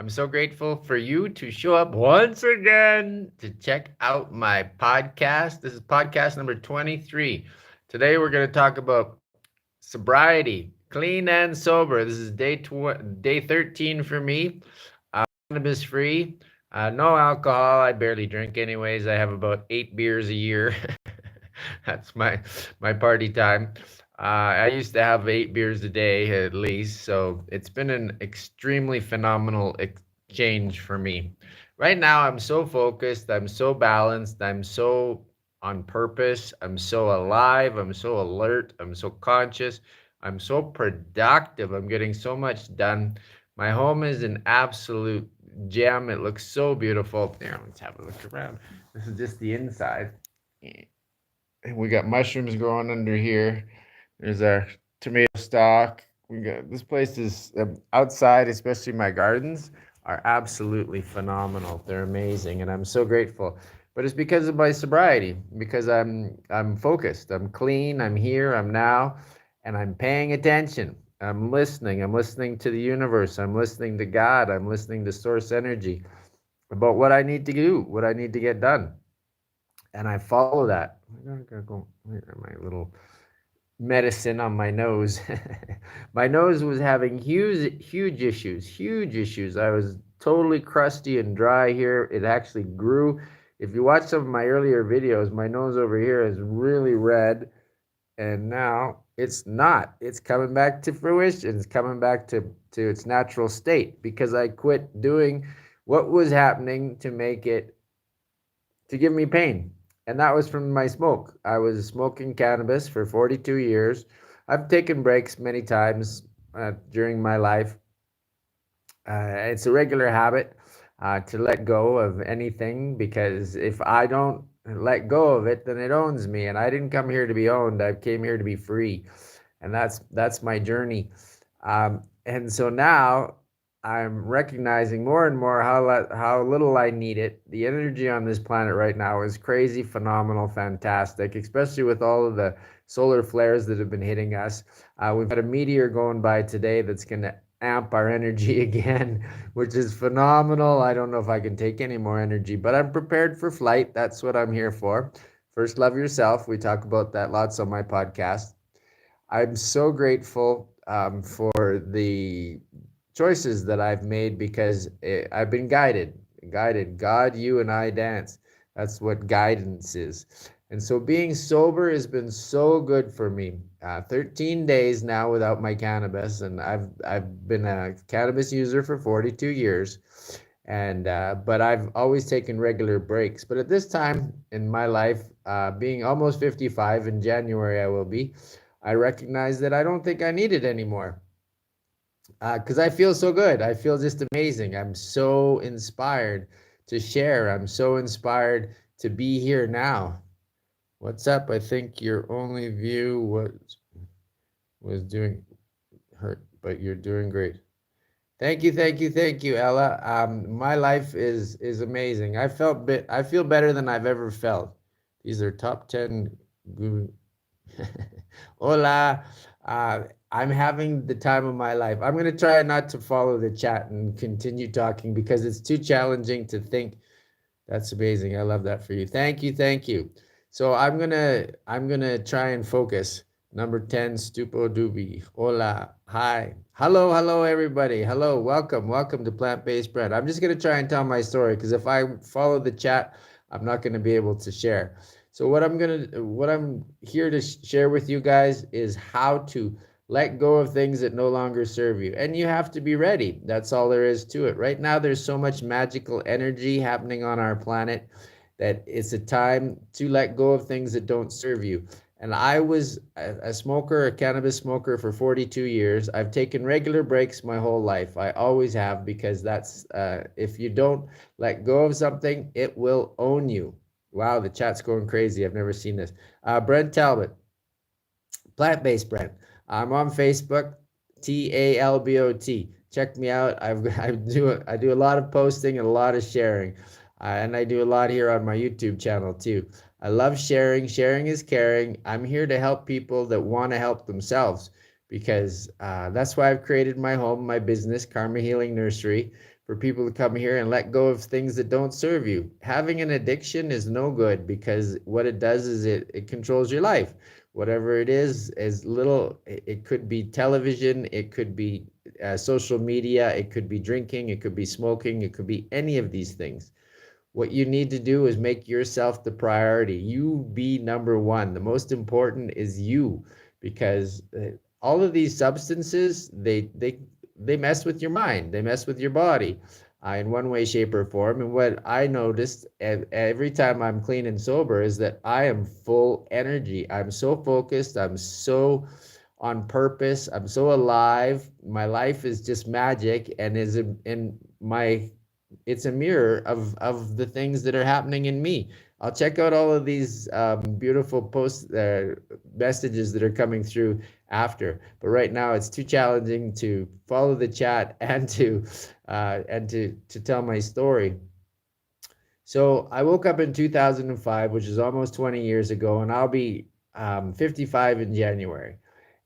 I'm so grateful for you to show up once again to check out my podcast. This is podcast number 23. Today we're going to talk about sobriety, clean and sober. This is day 13 for me. Cannabis free, no alcohol. I barely drink anyways. I have about 8 beers a year. That's my party time. I used to have 8 beers a day at least, so it's been an extremely phenomenal exchange for me. Right now, I'm so focused. I'm so balanced. I'm so on purpose. I'm so alive. I'm so alert. I'm so conscious. I'm so productive. I'm getting so much done. My home is an absolute gem. It looks so beautiful. There, let's have a look around. This is just the inside. We got mushrooms growing under here. There's our tomato stock. We got this place is outside, especially my gardens are absolutely phenomenal. They're amazing, and I'm so grateful. But it's because of my sobriety, because I'm focused, I'm clean, I'm here, I'm now, and I'm paying attention. I'm listening. I'm listening to the universe. I'm listening to God. I'm listening to source energy about what I need to do, what I need to get done, and I follow that. I gotta go. My little medicine on my nose. My nose was having huge issues, huge issues. I was totally crusty and dry here. It actually grew. If you watch some of my earlier videos, my nose over here is really red, and now it's not. It's coming back to fruition. It's coming back to its natural state because I quit doing what was happening to make it to give me pain. And that was from my smoke. I was smoking cannabis for 42 years. I've taken breaks many times during my life. It's a regular habit to let go of anything because if I don't let go of it, then it owns me. And I didn't come here to be owned. I came here to be free, and that's my journey. And so now I'm recognizing more and more how little I need it. The energy on this planet right now is crazy, phenomenal, fantastic, especially with all of the solar flares that have been hitting us. We've had a meteor going by today that's going to amp our energy again, which is phenomenal. I don't know if I can take any more energy, but I'm prepared for flight. That's what I'm here for. First, love yourself. We talk about that lots on my podcast. I'm so grateful for the choices that I've made because I've been guided. God, you, and I dance. That's what guidance is. And so being sober has been so good for me. 13 days now without my cannabis, and I've been a cannabis user for 42 years, and but I've always taken regular breaks. But at this time in my life, being almost 55 in January, I will be. I recognize that I don't think I need it anymore because I feel so good. I feel just amazing. I'm so inspired to share. I'm so inspired to be here now. What's up? I think your only view was doing hurt, but you're doing great. Thank you, Ella. My life is amazing. I feel better than I've ever felt. These are top 10 good. Hola. I'm having the time of my life. I'm going to try not to follow the chat and continue talking because it's too challenging to think. That's amazing. I love that for you. Thank you. Thank you. So I'm gonna try and focus. Number 10, Stupo Dubi. Hola. Hi. Hello, everybody. Hello. Welcome to Plant-Based Brent. I'm just gonna try and tell my story because if I follow the chat, I'm not gonna be able to share. So what I'm here to share with you guys is how to let go of things that no longer serve you. And you have to be ready. That's all there is to it. Right now, there's so much magical energy happening on our planet that it's a time to let go of things that don't serve you. And I was a smoker, a cannabis smoker for 42 years. I've taken regular breaks my whole life. I always have because that's, if you don't let go of something, it will own you. Wow, the chat's going crazy. I've never seen this. Brent Talbot, Plant-Based Brent. I'm on Facebook, TALBOT. Check me out. I do a lot of posting and a lot of sharing. And I do a lot here on my YouTube channel too. I love sharing. Sharing is caring. I'm here to help people that want to help themselves. because that's why I've created my home, my business, Karma Healing Nursery, for people to come here and let go of things that don't serve you. Having an addiction is no good, because what it does is it controls your life. Whatever it is, as little, it could be television, it could be social media, it could be drinking, it could be smoking, it could be any of these things. What you need to do is make yourself the priority. You be number one. The most important is you, because all of these substances, they mess with your mind. They mess with your body in one way, shape, or form. And what I noticed every time I'm clean and sober is that I am full energy. I'm so focused. I'm so on purpose. I'm so alive. My life is just magic, and is in my it's a mirror of the things that are happening in me. I'll check out all of these beautiful posts, messages that are coming through after. But right now, it's too challenging to follow the chat and to tell my story. So I woke up in 2005, which is almost 20 years ago, and I'll be 55 in January.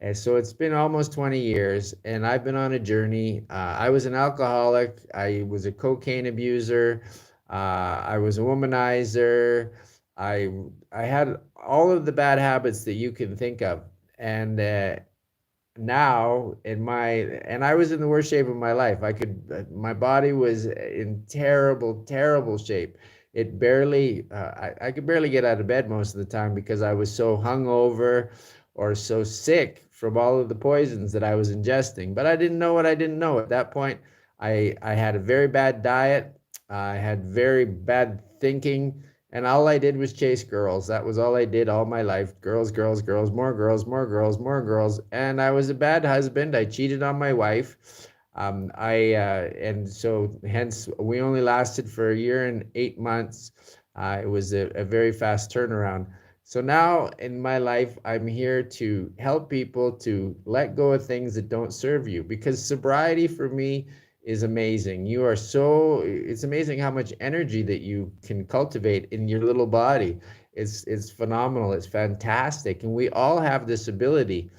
And so it's been almost 20 years, and I've been on a journey. I was an alcoholic, I was a cocaine abuser, I was a womanizer. I I had all of the bad habits that you can think of, and now in my and I was in the worst shape of my life. I could My body was in terrible shape. It barely I could barely get out of bed most of the time, because I was so hungover or so sick from all of the poisons that I was ingesting. But I didn't know what I didn't know at that point. I had a very bad diet. I had very bad thinking, and all I did was chase girls. That was all I did all my life. Girls, girls, girls, more girls, more girls, more girls. And I was a bad husband. I cheated on my wife. And so hence we only lasted for a year and 8 months. It was a very fast turnaround. So now in my life, I'm here to help people to let go of things that don't serve you, because sobriety for me is amazing. It's amazing how much energy that you can cultivate in your little body. It's phenomenal. It's fantastic. And we all have this ability,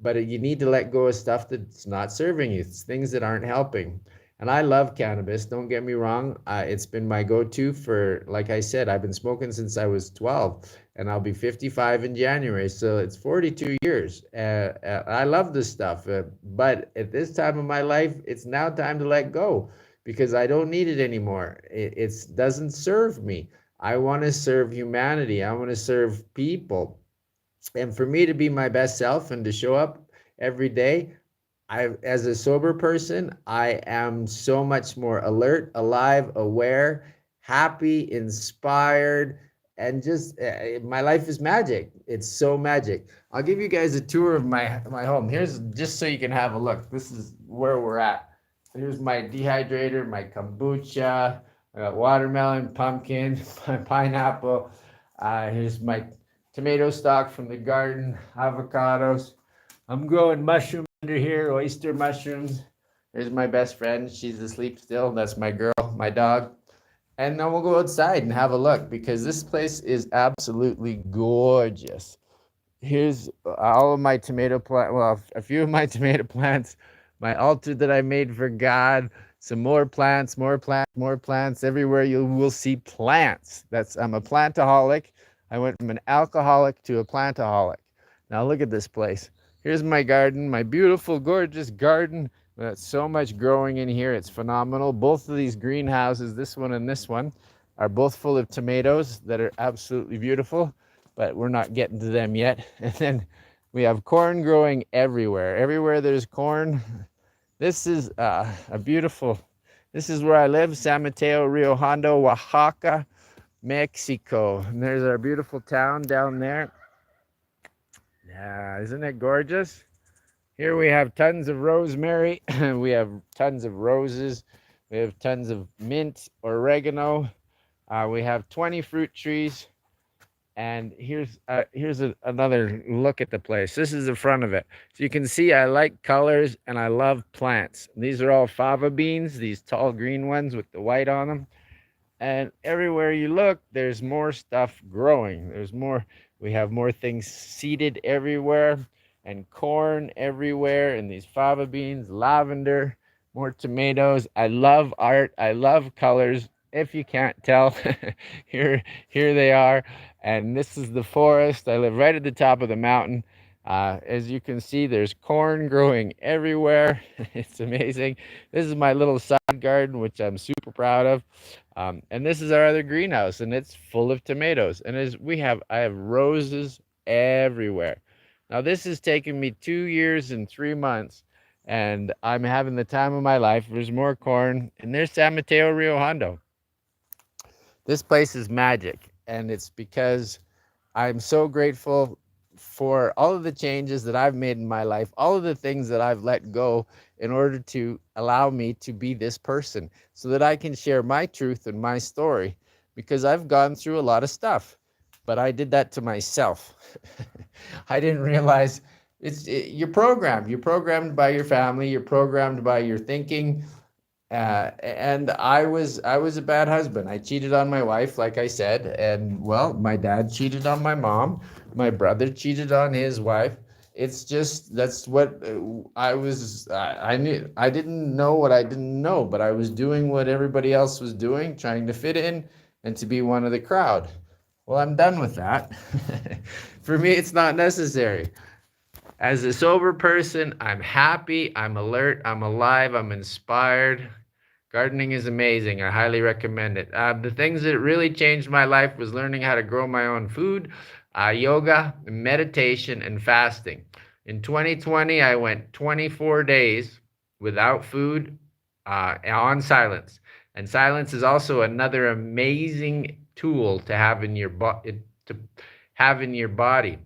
but you need to let go of stuff that's not serving you. It's things that aren't helping. And I love cannabis. Don't get me wrong. It's been my go-to for, like I said, I've been smoking since I was 12, and I'll be 55 in January. So it's 42 years. I love this stuff. But at this time of my life, it's now time to let go, because I don't need it anymore. It doesn't serve me. I want to serve humanity. I want to serve people. And for me to be my best self and to show up every day, as a sober person, I am so much more alert, alive, aware, happy, inspired, and just my life is magic. It's so magic. I'll give you guys a tour of my home. Here's just so you can have a look. This is where we're at. Here's my dehydrator, my kombucha, watermelon, pumpkin, my pineapple. Here's my tomato stock from the garden, avocados. I'm growing mushrooms under here, oyster mushrooms. There's my best friend. She's asleep still. That's my girl, my dog. And then we'll go outside and have a look, because this place is absolutely gorgeous. Here's all of my tomato plant. Well, a few of my tomato plants, my altar that I made for God. Some more plants, more plants, more plants. Everywhere you will see plants. I'm a plantaholic. I went from an alcoholic to a plantaholic. Now look at this place. Here's my garden, my beautiful, gorgeous garden. There's so much growing in here. It's phenomenal. Both of these greenhouses, this one and this one, are both full of tomatoes that are absolutely beautiful, but we're not getting to them yet. And then we have corn growing everywhere. Everywhere there's corn. This is this is where I live, San Mateo, Rio Hondo, Oaxaca, Mexico. And there's our beautiful town down there. Yeah, isn't it gorgeous? Here we have tons of rosemary. We have tons of roses. We have tons of mint, oregano. We have 20 fruit trees. And here's another look at the place. This is the front of it. So you can see I like colors and I love plants. These are all fava beans, these tall green ones with the white on them. And everywhere you look, there's more stuff growing. We have more things seeded everywhere. and corn everywhere, and these fava beans, lavender, more tomatoes. I love art. I love colors. If you can't tell, here they are. And this is the forest. I live right at the top of the mountain. As you can see, there's corn growing everywhere. It's amazing. This is my little side garden, which I'm super proud of. And this is our other greenhouse, and it's full of tomatoes. And I have roses everywhere. Now, this has taken me 2 years and 3 months, and I'm having the time of my life. There's more corn, and there's San Mateo Rio Hondo. This place is magic, and it's because I'm so grateful for all of the changes that I've made in my life, all of the things that I've let go in order to allow me to be this person so that I can share my truth and my story, because I've gone through a lot of stuff, but I did that to myself. I didn't realize you're programmed. You're programmed by your family. You're programmed by your thinking. And I was a bad husband. I cheated on my wife, like I said, and well, my dad cheated on my mom. My brother cheated on his wife. It's just that's what I was. I knew. I didn't know what I didn't know, but I was doing what everybody else was doing, trying to fit in and to be one of the crowd. Well, I'm done with that. For me, it's not necessary. As a sober person, I'm happy, I'm alert, I'm alive, I'm inspired. Gardening is amazing. I highly recommend it. The things that really changed my life was learning how to grow my own food, yoga, meditation, and fasting. In 2020, I went 24 days without food, on silence. And silence is also another amazing tool to have in your to have in your body.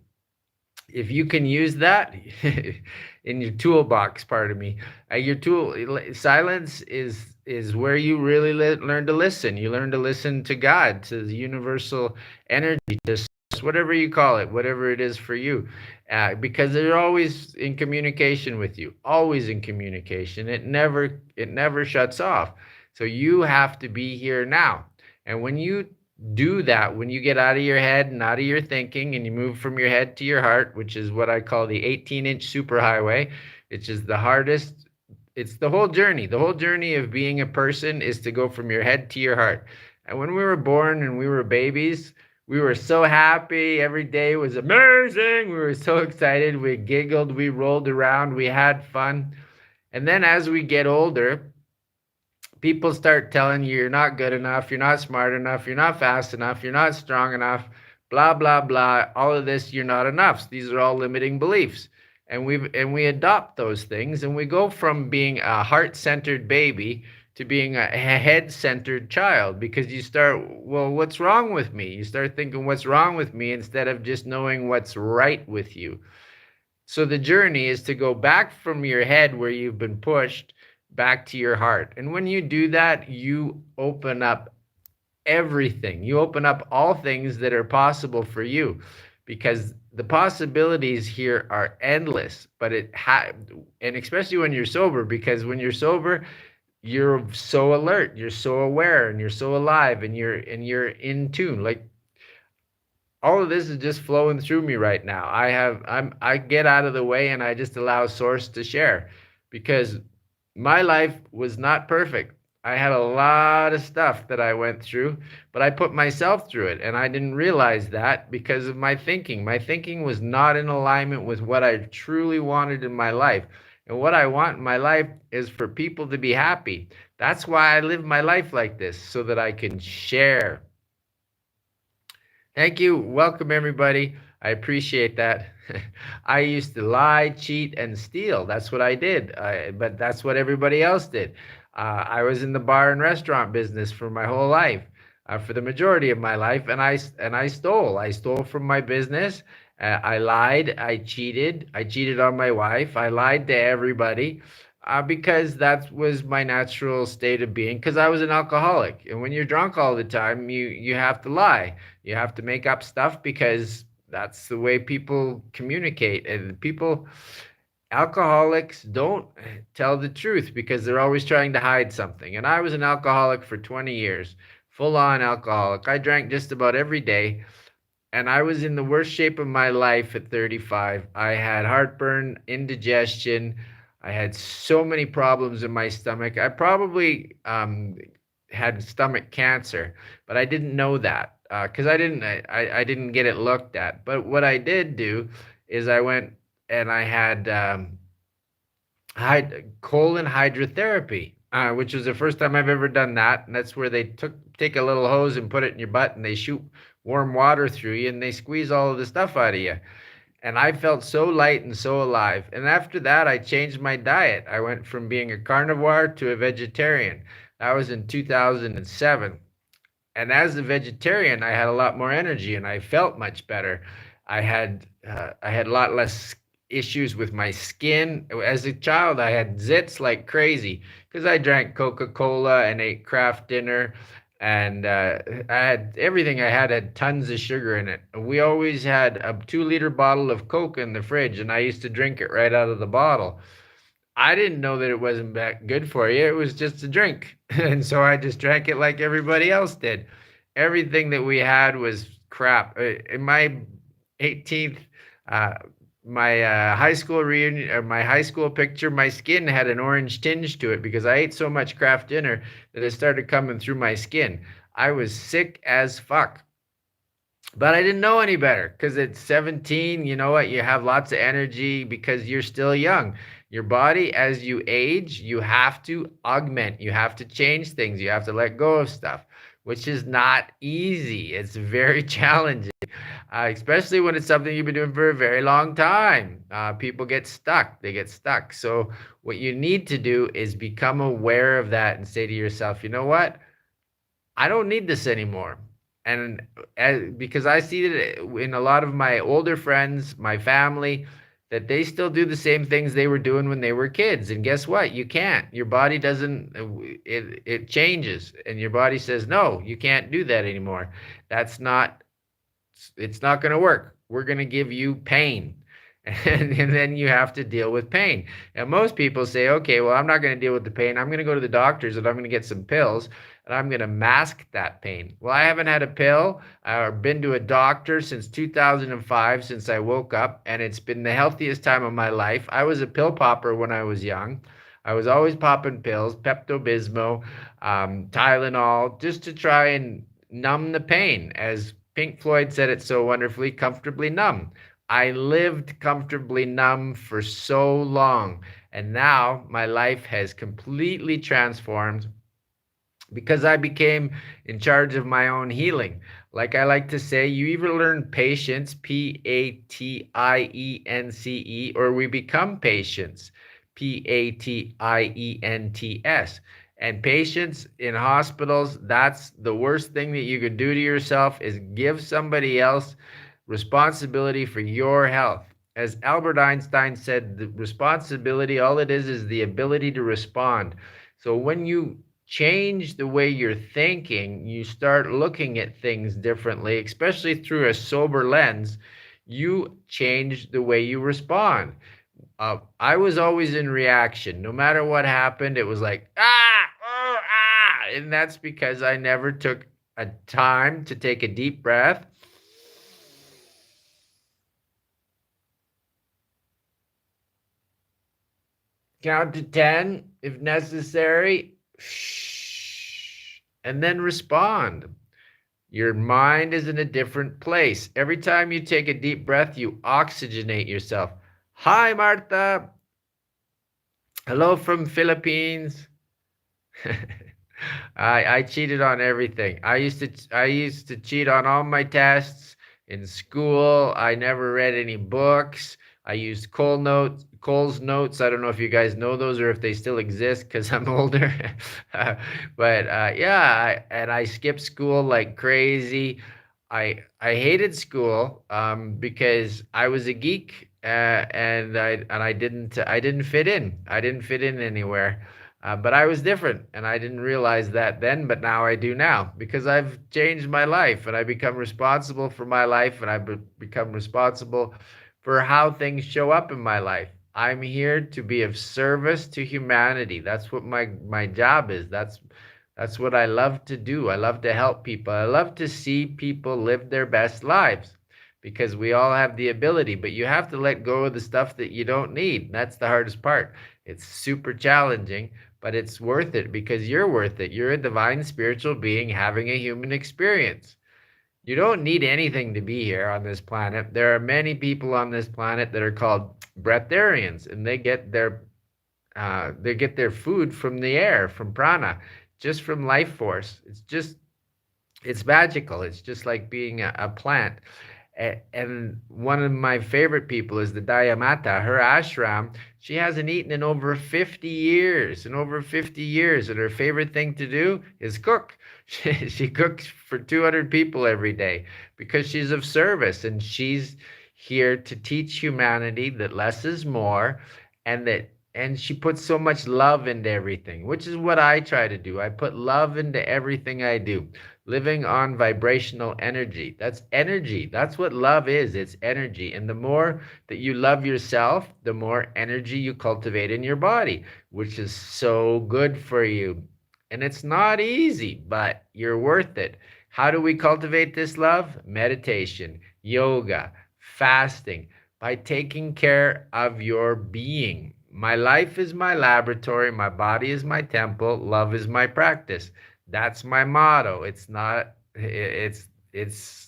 If you can use that in your toolbox, pardon me, your tool silence is where you really learn to listen. You learn to listen to God, to the universal energy, to whatever you call it, whatever it is for you, because they're always in communication with you, always in communication. It never shuts off. So you have to be here now, and when you do that, when you get out of your head and out of your thinking and you move from your head to your heart, which is what I call the 18-inch superhighway, which is the hardest. It's the whole journey. The whole journey of being a person is to go from your head to your heart. And when we were born and we were babies, we were so happy. Every day was amazing. We were so excited. We giggled, we rolled around, we had fun. And then as we get older, people start telling you you're not good enough, you're not smart enough, you're not fast enough, you're not strong enough, blah blah blah. All of this, you're not enough. These are all limiting beliefs. And we adopt those things, and we go from being a heart-centered baby to being a head-centered child, because you start, well, what's wrong with me? You start thinking what's wrong with me instead of just knowing what's right with you. So the journey is to go back from your head where you've been pushed back to your heart. And when you do that, you open up everything. You open up all things that are possible for you, because the possibilities here are endless. But and especially when you're sober, because when you're sober, you're so alert, you're so aware, and you're so alive, and you're in tune. Like, all of this is just flowing through me right now. I get out of the way and I just allow source to share, because my life was not perfect. I had a lot of stuff that I went through, but I put myself through it, and I didn't realize that because of my thinking. My thinking was not in alignment with what I truly wanted in my life. And what I want in my life is for people to be happy. That's why I live my life like this, so that I can share. Thank you. Welcome, everybody. I appreciate that. I used to lie, cheat, and steal. That's what I did. But that's what everybody else did. I was in the bar and restaurant business for my whole life, for the majority of my life, and I stole. I stole from my business. I lied. I cheated. I cheated on my wife. I lied to everybody. Because that was my natural state of being, because I was an alcoholic. And when you're drunk all the time, you have to lie. You have to make up stuff, because that's the way people communicate. And alcoholics don't tell the truth, because they're always trying to hide something. And I was an alcoholic for 20 years, full on alcoholic. I drank just about every day. and I was in the worst shape of my life at 35. I had heartburn, indigestion. I had so many problems in my stomach. I probably had stomach cancer, but I didn't know that because I didn't get it looked at. But what I did do is I went and I had colon hydrotherapy, which was the first time I've ever done that. And that's where they take a little hose and put it in your butt, and they shoot warm water through you, and they squeeze all of the stuff out of you. And I felt so light and so alive. And after that, I changed my diet. I went from being a carnivore to a vegetarian. That was in 2007. And as a vegetarian, I had a lot more energy and I felt much better. I had a lot less issues with my skin. As a child, I had zits like crazy because I drank Coca-Cola and ate Kraft dinner, and I had everything I had tons of sugar in it. We always had a 2 liter bottle of Coke in the fridge, and I used to drink it right out of the bottle. I didn't know that it wasn't that good for you. It was just a drink. And so I just drank it like everybody else did. Everything that we had was crap. In my 18th, uh, my high school reunion, or my high school picture, my skin had an orange tinge to it because I ate so much Kraft dinner that it started coming through my skin. I was sick as fuck. But I didn't know any better because at 17, you know what? You have lots of energy because you're still young. Your body, as you age, you have to augment, you have to change things, you have to let go of stuff, which is not easy. It's very challenging, especially when it's something you've been doing for a very long time. People get stuck, they get stuck. So, what you need to do is become aware of that and say to yourself, you know what? I don't need this anymore. And because I see it in a lot of my older friends, my family, that they still do the same things they were doing when they were kids. And guess what? You can't. Your body doesn't, it changes. And your body says, no, you can't do that anymore. That's not, it's not going to work. We're going to give you pain. And then you have to deal with pain. And most people say, okay, well, I'm not going to deal with the pain. I'm going to go to the doctors and I'm going to get some pills and I'm going to mask that pain. Well, I haven't had a pill or been to a doctor since 2005, since I woke up, and it's been the healthiest time of my life. I was a pill popper when I was young. I was always popping pills, Pepto-Bismol, Tylenol, just to try and numb the pain. As Pink Floyd said it so wonderfully, comfortably numb. I lived comfortably numb for so long, and now my life has completely transformed because I became in charge of my own healing. Like I like to say, you either learn patience, Patience, or we become patients, Patients. And patients in hospitals, that's the worst thing that you could do to yourself is give somebody else responsibility for your health. As Albert Einstein said, the responsibility, all it is the ability to respond. So when you change the way you're thinking, you start looking at things differently, especially through a sober lens, you change the way you respond. I was always in reaction. No matter what happened, it was like, oh, ah. And that's because I never took a time to take a deep breath. Count to 10 if necessary, and then respond. Your mind is in a different place. Every time you take a deep breath, you oxygenate yourself. Hi, Martha. Hello from Philippines. I cheated on everything. I used to cheat on all my tests in school. I never read any books. I used Cole's notes. I don't know if you guys know those or if they still exist because I'm older. But yeah, and I skipped school like crazy. I hated school because I was a geek and I didn't fit in. I didn't fit in anywhere. But I was different, and I didn't realize that then, but now I do now because I've changed my life and I become responsible for my life and become responsible for how things show up in my life. I'm here to be of service to humanity. That's what my job is. That's what I love to do. I love to help people. I love to see people live their best lives. because we all have the ability, but you have to let go of the stuff that you don't need. That's the hardest part. It's super challenging, but it's worth it because you're worth it. You're a divine spiritual being having a human experience. You don't need anything to be here on this planet. There are many people on this planet that are called breatharians, and they get their food from the air, from prana, just from life force. It's magical. It's just like being a plant. And one of my favorite people is the Dayamata. Her ashram, she hasn't eaten in over 50 years. In over 50 years. And her favorite thing to do is cook. She cooks for 200 people every day because she's of service and she's here to teach humanity that less is more, and she puts so much love into everything, which is what I try to do. I put love into everything I do. Living on vibrational energy. That's energy. That's what love is. It's energy. And the more that you love yourself, the more energy you cultivate in your body, which is so good for you. And it's not easy, but you're worth it. How do we cultivate this love? Meditation, yoga, fasting, by taking care of your being. My life is my laboratory, my body is my temple, love is my practice. That's my motto. It's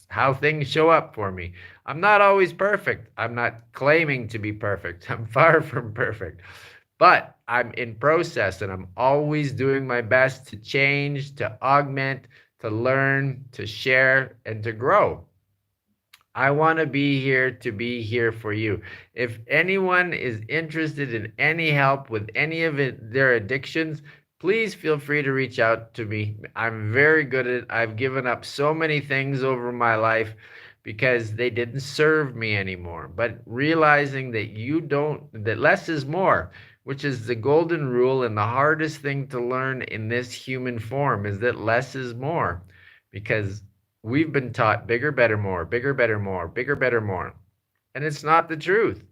how things show up for me. I'm not always perfect. I'm not claiming to be perfect. I'm far from perfect. But I'm in process and I'm always doing my best to change, to augment, to learn, to share, and to grow. I want to be here for you. If anyone is interested in any help with any of their addictions, please feel free to reach out to me. I'm very good at it. I've given up so many things over my life because they didn't serve me anymore. But realizing that less is more, which is the golden rule and the hardest thing to learn in this human form, is that less is more because we've been taught bigger, better, more, bigger, better, more, bigger, better, more. And it's not the truth.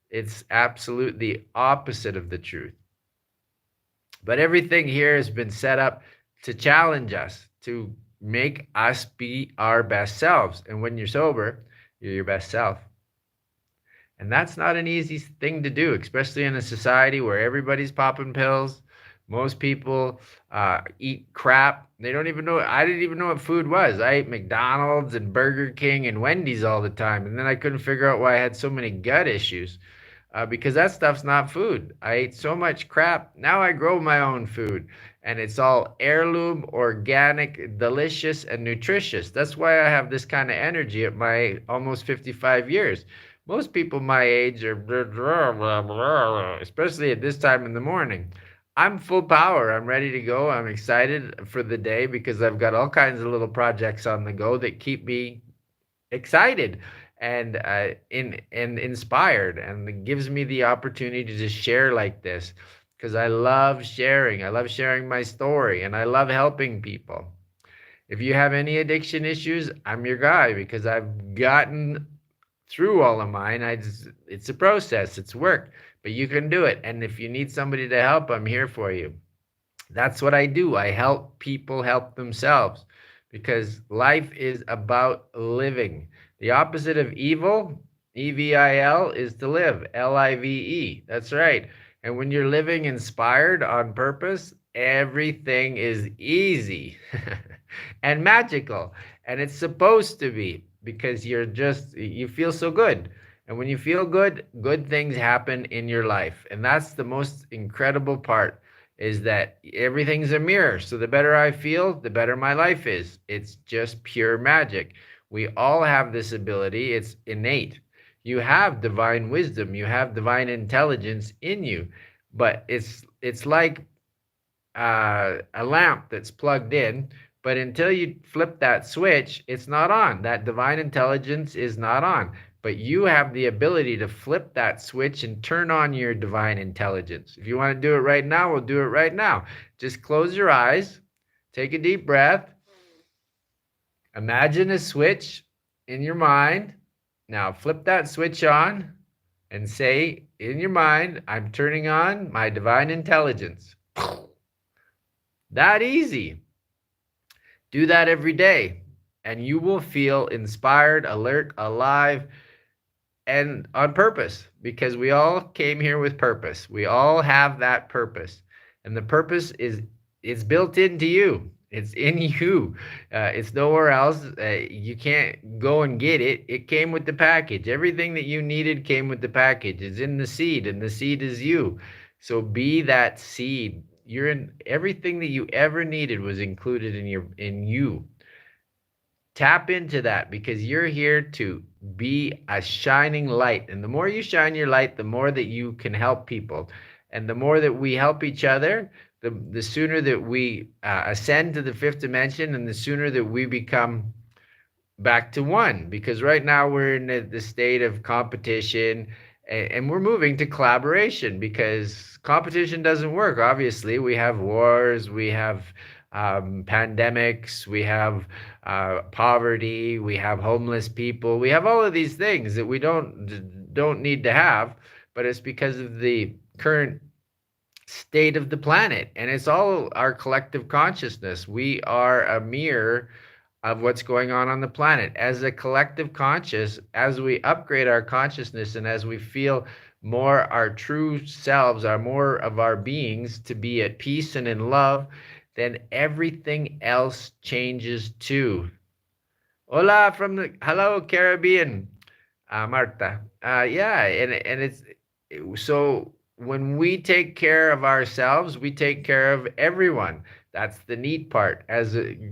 It's absolutely opposite of the truth. But everything here has been set up to challenge us, to make us be our best selves. And when you're sober, you're your best self. And that's not an easy thing to do, especially in a society where everybody's popping pills. Most people eat crap. They don't even know. I didn't even know what food was. I ate McDonald's and Burger King and Wendy's all the time. And then I couldn't figure out why I had so many gut issues because that stuff's not food. I ate so much crap. Now I grow my own food. And it's all heirloom, organic, delicious, and nutritious. That's why I have this kind of energy at my almost 55 years. Most people my age are, especially at this time in the morning. I'm full power. I'm ready to go. I'm excited for the day because I've got all kinds of little projects on the go that keep me excited and inspired, and it gives me the opportunity to just share like this because I love sharing. I love sharing my story, and I love helping people. If you have any addiction issues, I'm your guy because I've gotten through all of mine. It's a process, it's work, but you can do it. And if you need somebody to help, I'm here for you. That's what I do. I help people help themselves because life is about living. The opposite of evil, EVIL, is to live, LIVE. That's right. And when you're living inspired on purpose, everything is easy and magical. And it's supposed to be because you feel so good. And when you feel good, good things happen in your life. And that's the most incredible part, is that everything's a mirror. So the better I feel, the better my life is. It's just pure magic. We all have this ability. It's innate. You have divine wisdom. You have divine intelligence in you. But it's like a lamp that's plugged in, but until you flip that switch, it's not on. That divine intelligence is not on. But you have the ability to flip that switch and turn on your divine intelligence. If you want to do it right now, we'll do it right now. Just close your eyes, take a deep breath, imagine a switch in your mind. Now flip that switch on and say in your mind, I'm turning on my divine intelligence. That easy. Do that every day. and you will feel inspired, alert, alive, and on purpose, because we all came here with purpose. We all have that purpose, and the purpose is built into you. It's in you. It's nowhere else. You can't go and get it. It came with the package. Everything that you needed came with the package. It's in the seed, and the seed is you. So be that seed. You're in everything that you ever needed was included in you. Tap into that, because you're here to be a shining light. And the more you shine your light, the more that you can help people. And the more that we help each other, the sooner that we ascend to the fifth dimension, and the sooner that we become back to one, because right now we're in the state of competition, and we're moving to collaboration, because competition doesn't work. Obviously, we have wars, we have pandemics, we have poverty, we have homeless people, we have all of these things that we don't need to have, but it's because of the current state of the planet, and it's all our collective consciousness. We are a mirror of what's going on the planet. As a collective conscious, as we upgrade our consciousness, and as we feel more our true selves, our more of our beings to be at peace and in love, then everything else changes too. Hola from the hello Caribbean, Marta. Yeah, and it's so when we take care of ourselves, we take care of everyone. That's the neat part,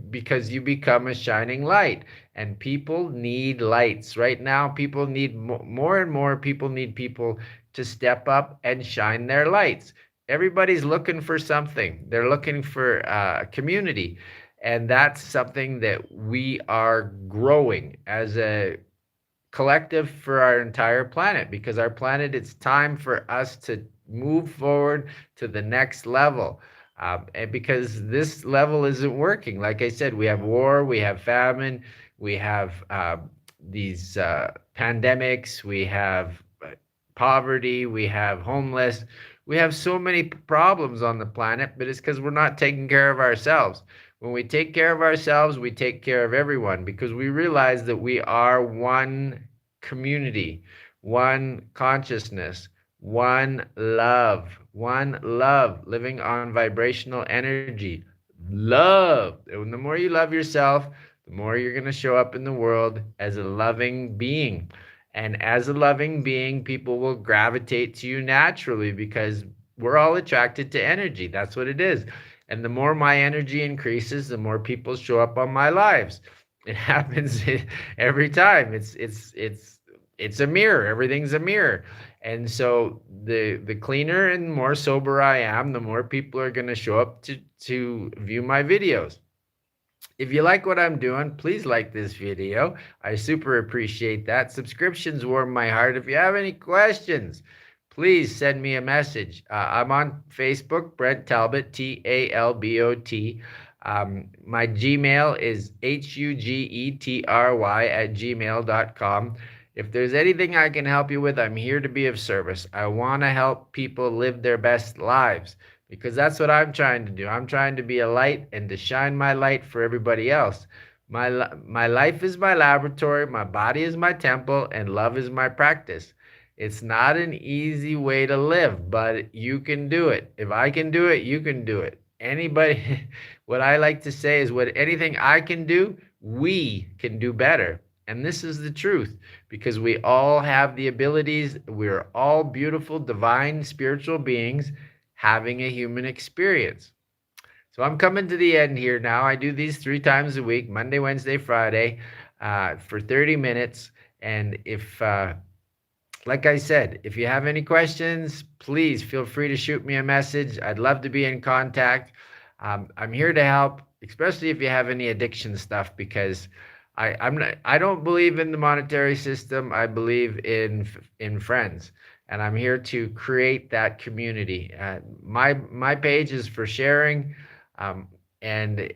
because you become a shining light, and people need lights right now. People need more and more. People need people to step up and shine their lights. Everybody's looking for something. They're looking for community, and that's something that we are growing as a collective for our entire planet, because our planet, it's time for us to move forward to the next level, and because this level isn't working. Like I said, we have war, we have famine, we have these pandemics, we have poverty, we have homeless, we have so many problems on the planet, but it's because we're not taking care of ourselves. When we take care of ourselves, we take care of everyone, because we realize that we are one community, one consciousness, one love, living on vibrational energy. Love. And the more you love yourself, the more you're going to show up in the world as a loving being. And as a loving being, people will gravitate to you naturally, because we're all attracted to energy. That's what it is. And the more my energy increases, the more people show up on my lives. It happens every time. It's a mirror. Everything's a mirror. And so the cleaner and more sober I am, the more people are going to show up to view my videos. If you like what I'm doing, please like this video. I super appreciate that. Subscriptions warm my heart. If you have any questions, please send me a message. I'm on Facebook, Brent Talbot, Talbot. My Gmail is hugetry@gmail.com. If there's anything I can help you with, I'm here to be of service. I want to help people live their best lives, because that's what I'm trying to do. I'm trying to be a light and to shine my light for everybody else. My life is my laboratory, my body is my temple, and love is my practice. It's not an easy way to live, but you can do it. If I can do it, you can do it. Anybody, what I like to say is, what anything I can do, we can do better. And this is the truth, because we all have the abilities. We're all beautiful, divine, spiritual beings having a human experience. So I'm coming to the end here now. I do these 3 times a week, Monday, Wednesday, Friday, for 30 minutes. And if like I said, if you have any questions, please feel free to shoot me a message. I'd love to be in contact. I'm here to help, especially if you have any addiction stuff, because I don't believe in the monetary system. I believe in friends, and I'm here to create that community. My page is for sharing, and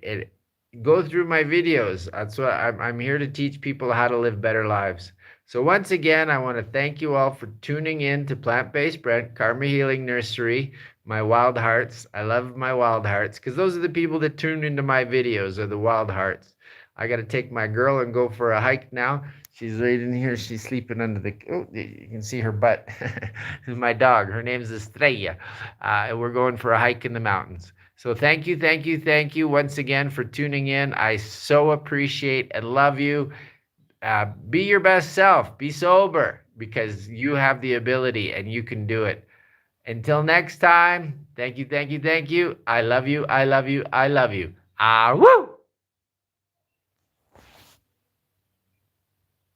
go through my videos. That's what I'm here to teach people how to live better lives. So once again, I want to thank you all for tuning in to Plant-Based Brent, Karma Healing Nursery, my wild hearts. I love my wild hearts, because those are the people that tune into my videos, are the wild hearts. I got to take my girl and go for a hike now. She's right in here. She's sleeping under the. Oh, you can see her butt. This is my dog. Her name's Estrella. And we're going for a hike in the mountains. So thank you, thank you, thank you once again for tuning in. I so appreciate and love you. Be your best self. Be sober because you have the ability and you can do it. Until next time, thank you, thank you, thank you. I love you, I love you, I love you. Ah, woo!